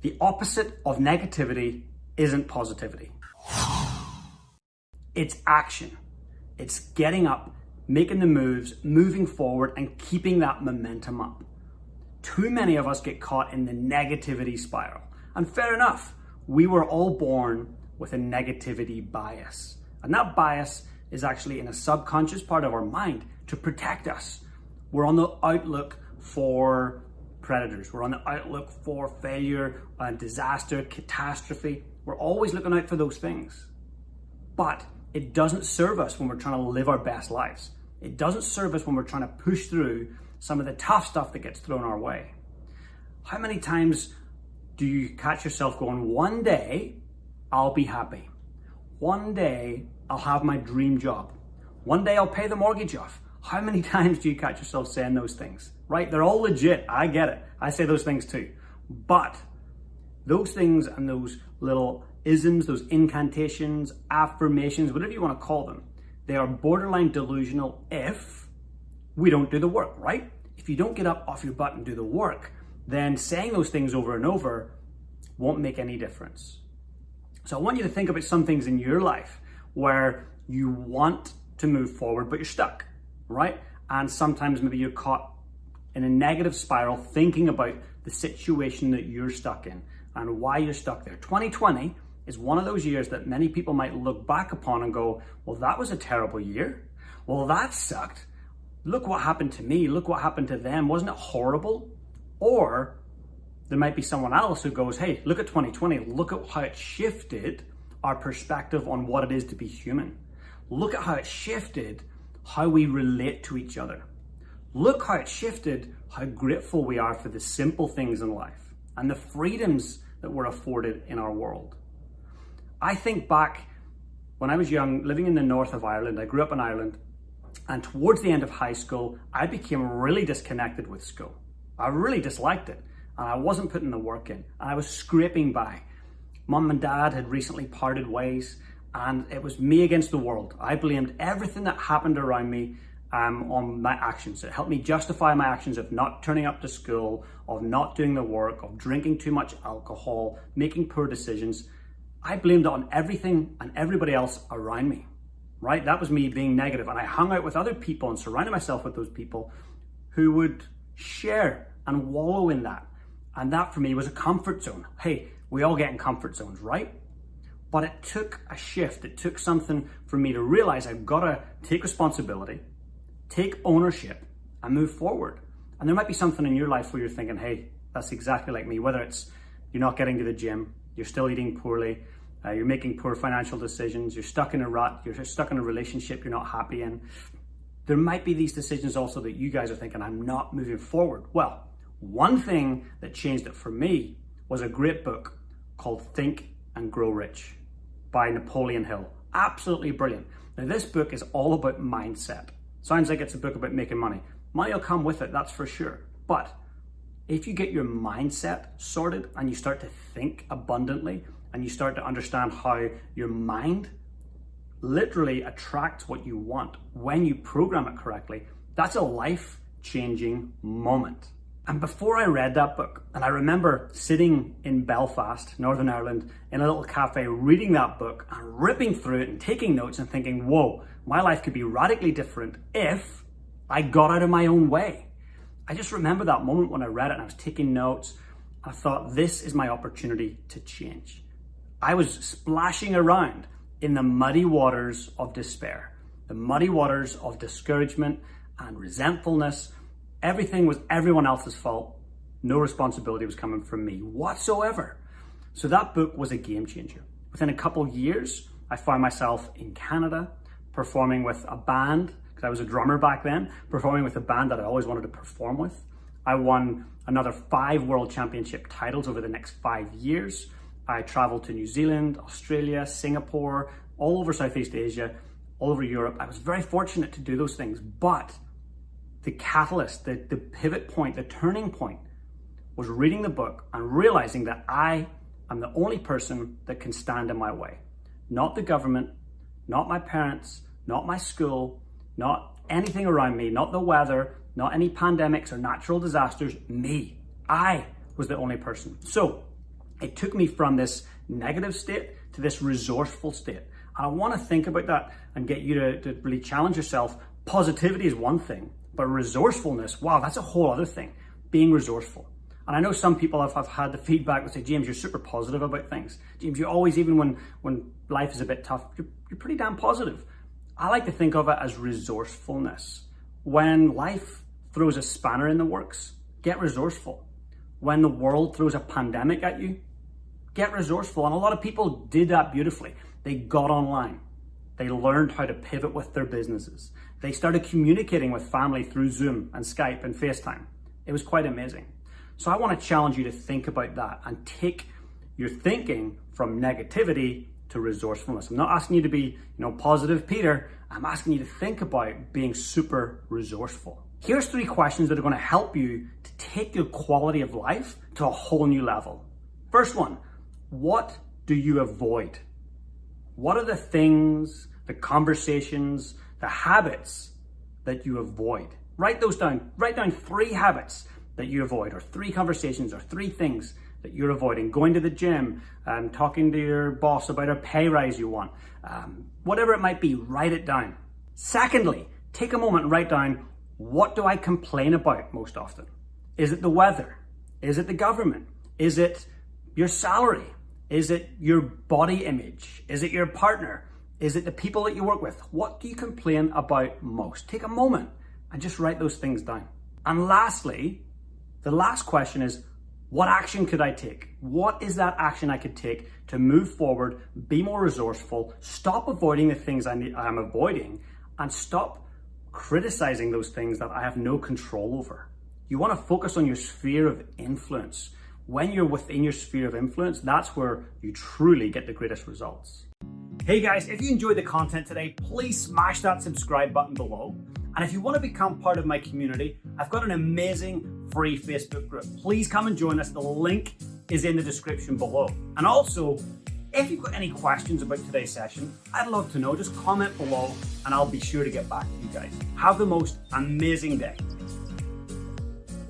The opposite of negativity isn't positivity. It's action. It's getting up, making the moves, moving forward, and keeping that momentum up. Too many of us get caught in the negativity spiral. And fair enough, we were all born with a negativity bias. And that bias is actually in a subconscious part of our mind to protect us. We're on the outlook for predators. We're on the outlook for failure, disaster, catastrophe. We're always looking out for those things. But it doesn't serve us when we're trying to live our best lives. It doesn't serve us when we're trying to push through some of the tough stuff that gets thrown our way. How many times do you catch yourself going, one day I'll be happy. One day I'll have my dream job. One day I'll pay the mortgage off. How many times do you catch yourself saying those things? Right? They're all legit. I get it. I say those things too. But those things and those little isms, those incantations, affirmations, whatever you want to call them, they are borderline delusional if we don't do the work, right? If you don't get up off your butt and do the work, then saying those things over and over won't make any difference. So I want you to think about some things in your life where you want to move forward, but you're stuck, right? And sometimes maybe you're caught in a negative spiral thinking about the situation that you're stuck in and why you're stuck there. 2020 is one of those years that many people might look back upon and go, well, that was a terrible year. Well, that sucked. Look what happened to me. Look what happened to them. Wasn't it horrible? Or there might be someone else who goes, hey, look at 2020. Look at how it shifted our perspective on what it is to be human. Look at how it shifted how we relate to each other. Look how it shifted how grateful we are for the simple things in life and the freedoms that we're afforded in our world. I think back when I was young, living in the north of Ireland. I grew up in Ireland, and towards the end of high school, I became really disconnected with school. I really disliked it, and I wasn't putting the work in, and I was scraping by. Mum and Dad had recently parted ways, and it was me against the world. I blamed everything that happened around me on my actions. It helped me justify my actions of not turning up to school, of not doing the work, of drinking too much alcohol, making poor decisions. I blamed it on everything and everybody else around me, right? That was me being negative. And I hung out with other people and surrounded myself with those people who would share and wallow in that. And that for me was a comfort zone. Hey, we all get in comfort zones, right? But it took a shift. It took something for me to realize I've got to take responsibility, take ownership, and move forward. And there might be something in your life where you're thinking, hey, that's exactly like me. Whether it's you're not getting to the gym, you're still eating poorly, you're making poor financial decisions, you're stuck in a rut, you're stuck in a relationship you're not happy in. There might be these decisions also that you guys are thinking, I'm not moving forward. Well, one thing that changed it for me was a great book called Think and Grow Rich by Napoleon Hill. Absolutely brilliant. Now, this book is all about mindset. Sounds like it's a book about making money. Money will come with it, that's for sure. But if you get your mindset sorted and you start to think abundantly and you start to understand how your mind literally attracts what you want when you program it correctly, that's a life-changing moment. And before I read that book, and I remember sitting in Belfast, Northern Ireland, in a little cafe reading that book and ripping through it and taking notes and thinking, whoa, my life could be radically different if I got out of my own way. I just remember that moment when I read it and I was taking notes. I thought, this is my opportunity to change. I was splashing around in the muddy waters of despair, the muddy waters of discouragement and resentfulness. Everything was everyone else's fault. No responsibility was coming from me whatsoever. So that book was a game changer. Within a couple of years, I found myself in Canada performing with a band, because I was a drummer back then, performing with a band that I always wanted to perform with. I won another 5 world championship titles over the next 5 years. I traveled to New Zealand, Australia, Singapore, all over Southeast Asia, all over Europe. I was very fortunate to do those things, but the catalyst, the pivot point, the turning point was reading the book and realizing that I am the only person that can stand in my way. Not the government, not my parents, not my school, not anything around me, not the weather, not any pandemics or natural disasters, me. I was the only person. So It took me from this negative state to this resourceful state. And I want to think about that and get you to really challenge yourself. Positivity is one thing, but resourcefulness, wow, that's a whole other thing. Being resourceful. And I know some people have had the feedback that say, James, you're super positive about things. James, you're always, even when life is a bit tough, you're pretty damn positive. I like to think of it as resourcefulness. When life throws a spanner in the works, get resourceful. When the world throws a pandemic at you, get resourceful. And a lot of people did that beautifully. They got online. They learned how to pivot with their businesses. They started communicating with family through Zoom and Skype and FaceTime. It was quite amazing. So I want to challenge you to think about that and take your thinking from negativity to resourcefulness. I'm not asking you to be, positive Peter. I'm asking you to think about being super resourceful. Here's 3 questions that are going to help you to take your quality of life to a whole new level. First one, what do you avoid? What are the things, the conversations, the habits that you avoid? Write those down. Write down 3 habits that you avoid, or 3 conversations, or 3 things that you're avoiding. Going to the gym, talking to your boss about a pay rise you want, whatever it might be, write it down. Secondly, take a moment and write down, what do I complain about most often? Is it the weather? Is it the government? Is it your salary? Is it your body image? Is it your partner? Is it the people that you work with? What do you complain about most? Take a moment and just write those things down. And lastly, the last question is, what action could I take? What is that action I could take to move forward, be more resourceful, stop avoiding the things I'm avoiding, and stop criticizing those things that I have no control over? You want to focus on your sphere of influence. When you're within your sphere of influence, that's where you truly get the greatest results. Hey guys, if you enjoyed the content today, please smash that subscribe button below. And if you want to become part of my community, I've got an amazing free Facebook group. Please come and join us. The link is in the description below. And also, if you've got any questions about today's session, I'd love to know. Just comment below and I'll be sure to get back to you guys. Have the most amazing day.